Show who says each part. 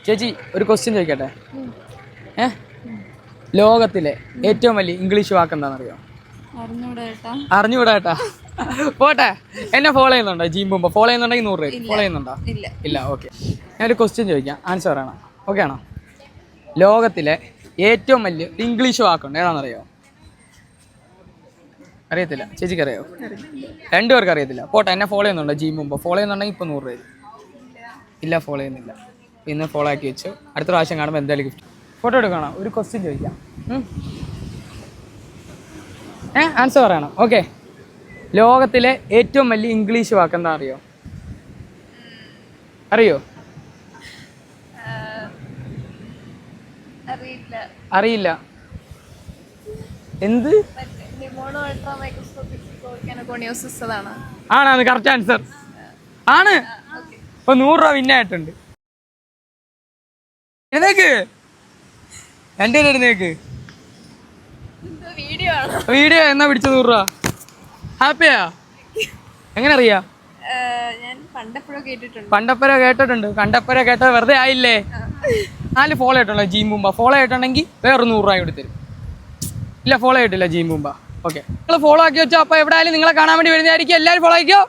Speaker 1: ചേച്ചി ഒരു ക്വസ്റ്റ്യൻ ചോദിക്കട്ടെ. ലോകത്തിലെ ഏറ്റവും വലിയ ഇംഗ്ലീഷ് വാക്ക് എന്താണെന്നറിയോ? അറിഞ്ഞൂടാ ഏട്ടാ. പോട്ടെ. എന്നെ ഫോളോ ചെയ്യുന്നുണ്ടോ? ജീമ്പുമ്പോ ഫോളോ ചെയ്യുന്നുണ്ടെങ്കിൽ 100 രൂപ. ഫോളോ ചെയ്യുന്നുണ്ടോ? ഇല്ല. ഓക്കെ, ഞാനൊരു ക്വസ്റ്റ്യൻ ചോദിക്കാം, ആൻസർ പറയണം. ഓക്കെ ആണോ? ലോകത്തിലെ ഏറ്റവും വലിയ ഇംഗ്ലീഷ് വാക്കുണ്ട്, ഏതാണെന്നറിയോ? അറിയത്തില്ല. ചേച്ചിക്ക് അറിയോ? രണ്ടുപേർക്ക് അറിയത്തില്ല. പോട്ടെ, എന്നെ ഫോളോ ചെയ്യുന്നുണ്ടോ? ജീമ്പുമ്പോ ഫോളോ ചെയ്യുന്നുണ്ടെങ്കിൽ ഇപ്പോൾ 100 രൂപ. ഇല്ല, ഫോളോ ചെയ്യുന്നില്ല. ഇന്ന് ഫോളോ ആക്കി വെച്ചു. അടുത്ത പ്രാവശ്യം കാണുമ്പോൾ എന്തായാലും ഗിഫ്റ്റ്. ഫോട്ടോ എടുക്കണം. ഒരു ക്വസ്റ്റ്യൻ ചോദിക്കാം. ആൻസർ പറയണം. ഓക്കെ. ലോകത്തിലെ ഏറ്റവും വലിയ ഇംഗ്ലീഷ് വാക്ക് എന്താ അറിയോ? അറിയില്ല. എന്ത് ആണാണ് കറക്റ്റ് ആൻസർ ആണ്. ഇപ്പൊ 100 രൂപ വിന്നായിട്ടുണ്ട്. എഴുന്നേക്ക്, രണ്ടുപേരും എഴുന്നേക്ക്. വീഡിയോ എന്നാ പിടിച്ച 100 രൂപ? ഹാപ്പിയാ? എങ്ങനെ അറിയാ? പണ്ടപ്പര കേട്ടിട്ടുണ്ട്. കണ്ടപ്പര കേട്ടത് വെറുതെ ആയില്ലേ? 4 ഫോളോ ആയിട്ടുണ്ടോ ജീമ്പുമ്പ? ഫോളോ ആയിട്ടുണ്ടെങ്കിൽ വേറെ 100 രൂപ കൂടി തരും. ഇല്ല, ഫോളോ ആയിട്ടില്ല ജീമ്പുമ്പ. ഓക്കെ, നിങ്ങൾ ഫോളോ ആക്കി വെച്ചോ. അപ്പൊ എവിടെയായാലും നിങ്ങളെ കാണാൻ വേണ്ടി വരുന്നതായിരിക്കും. എല്ലാവരും ഫോളോ ആക്കിയോ?